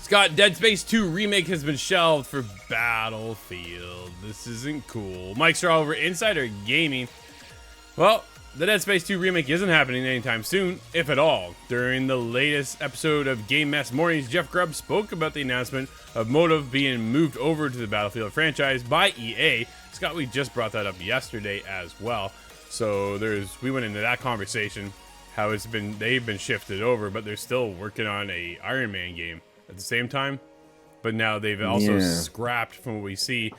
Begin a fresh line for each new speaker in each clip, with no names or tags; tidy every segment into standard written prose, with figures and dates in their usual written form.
Scott, Dead Space 2 Remake has been shelved for Battlefield. This isn't cool. Mike Straw over Insider Gaming. Well, the Dead Space 2 Remake isn't happening anytime soon, if at all. During the latest episode of Game Mess Mornings, Jeff Grubb spoke about the announcement of Motive being moved over to the Battlefield franchise by EA. Scott, we just brought that up yesterday as well. So we went into that conversation, how they've been shifted over, but they're still working on a Iron Man game at the same time. But now they've also scrapped, from what we see,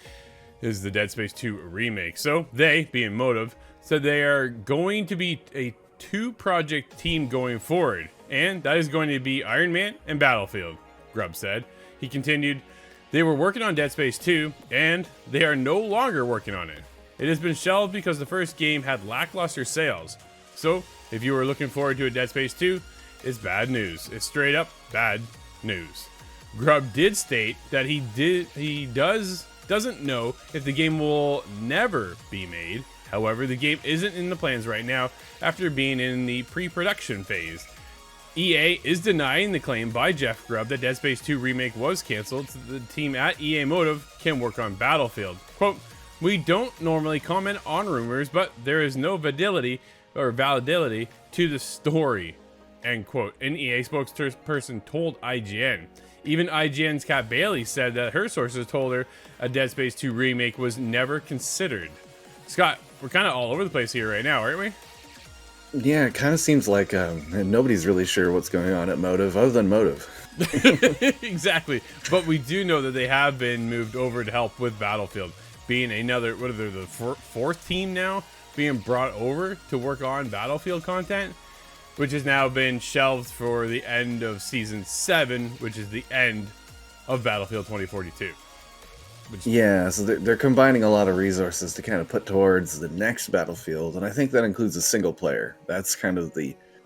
is the Dead Space 2 Remake. So they, being Motive, said they are going to be a two-project team going forward, and that is going to be Iron Man and Battlefield, Grubb said. He continued, they were working on Dead Space 2, and they are no longer working on it. It has been shelved because the first game had lackluster sales. So, if you were looking forward to a Dead Space 2, it's bad news. It's straight up bad news. Grubb did state that he doesn't know if the game will never be made. However, the game isn't in the plans right now after being in the pre-production phase. EA is denying the claim by Jeff Grubb that Dead Space 2 Remake was canceled so the team at EA Motive can work on Battlefield. Quote, we don't normally comment on rumors, but there is no validity to the story, end quote. An EA spokesperson told IGN. Even IGN's Kat Bailey said that her sources told her a Dead Space 2 Remake was never considered. Scott, we're kind of all over the place here right now, aren't we?
Yeah, it kind of seems like nobody's really sure what's going on at Motive other than Motive.
Exactly. But we do know that they have been moved over to help with Battlefield. Being another, the fourth team now being brought over to work on Battlefield content, which has now been shelved for the end of Season 7, which is the end of Battlefield 2042.
Yeah, so they're combining a lot of resources to kind of put towards the next Battlefield, and I think that includes a single player. That's kind of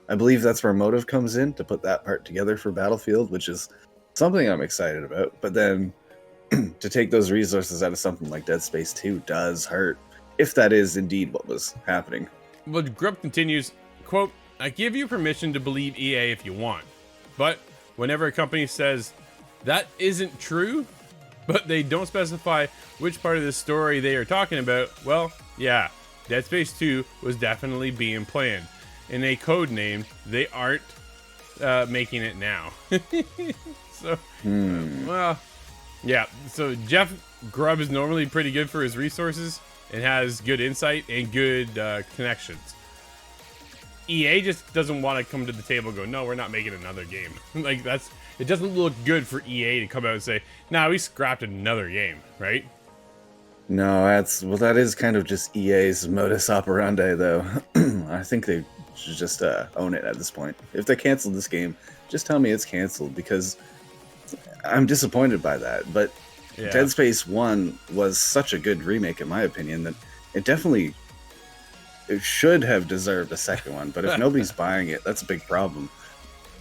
I believe that's where Motive comes in, to put that part together for Battlefield, which is something I'm excited about. But then to take those resources out of something like Dead Space 2 does hurt, if that is indeed what was happening.
Well, Grubb continues, quote, I give you permission to believe EA if you want, but whenever a company says that isn't true, but they don't specify which part of the story they are talking about, well, yeah, Dead Space 2 was definitely being planned. In a code name, they aren't making it now. So, well, yeah. So Jeff Grubb is normally pretty good for his resources and has good insight and good connections. EA just doesn't want to come to the table and go, no, we're not making another game. It doesn't look good for EA to come out and say, nah, we scrapped another game, right?
No, that is kind of just EA's modus operandi, though. I think they should just own it at this point. If they canceled this game, just tell me it's canceled, because I'm disappointed by that. But yeah. Dead Space 1 was such a good remake, in my opinion, that it should have deserved a second one. But if nobody's buying it, that's a big problem.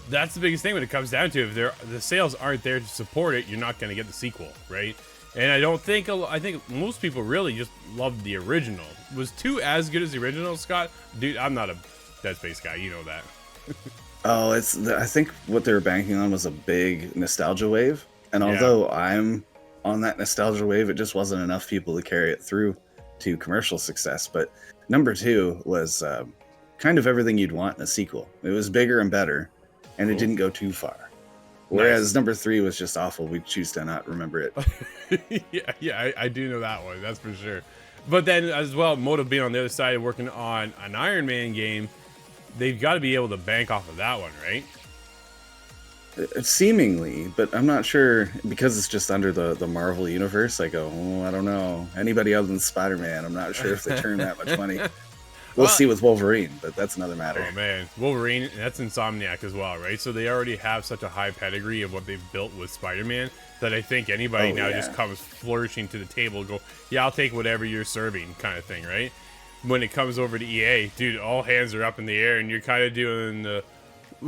That's the biggest thing when it comes down to it. If the sales aren't there to support it, you're not going to get the sequel, right? And I think most people really just loved the original. Was 2 as good as the original, Scott? Dude, I'm not a Dead Space guy. You know that.
I think what they were banking on was a big nostalgia wave. And although I'm on that nostalgia wave, it just wasn't enough people to carry it through to commercial success. But number 2 was kind of everything you'd want in a sequel. It was bigger and better. And it didn't go too far. Whereas number 3 was just awful. We choose to not remember it.
yeah, I do know that one. That's for sure. But then as well, Motive being on the other side and working on an Iron Man game, they've got to be able to bank off of that one, right?
Seemingly, but I'm not sure, because it's just under the Marvel universe. I go, I don't know. Anybody other than Spider-Man, I'm not sure if they turn that much money. We'll see with Wolverine, but that's another matter.
Oh, man. Wolverine, that's Insomniac as well, right? So they already have such a high pedigree of what they've built with Spider-Man that I think anybody just comes flourishing to the table and go, yeah, I'll take whatever you're serving kind of thing, right? When it comes over to EA, dude, all hands are up in the air and you're kind of doing the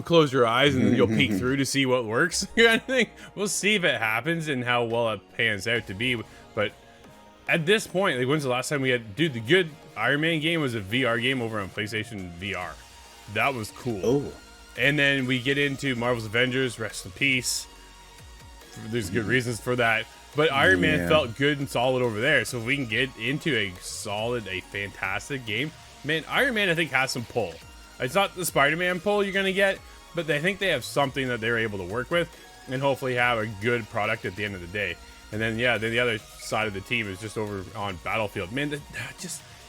close your eyes and you'll peek through to see what works kind of thing. We'll see if it happens and how well it pans out to be. But at this point, like, when's the last time we had, dude, the good Iron Man game was a VR game over on PlayStation VR. That was cool.
Oh.
And then we get into Marvel's Avengers, rest in peace. There's good reasons for that. But Iron Man
Yeah.
felt good and solid over there. So if we can get into a solid, a fantastic game, man, Iron Man I think has some pull. It's not the Spider-Man pull you're gonna get, but I think they have something that they're able to work with, and hopefully have a good product at the end of the day. And then then the other side of the team is just over on Battlefield. Man,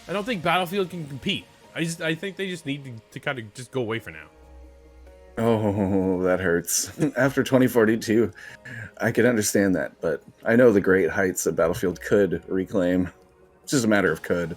I don't think Battlefield can compete. I think they just need to kind of just go away for now.
Oh, that hurts. After 2042, I could understand that, but I know the great heights that Battlefield could reclaim. It's just a matter of could.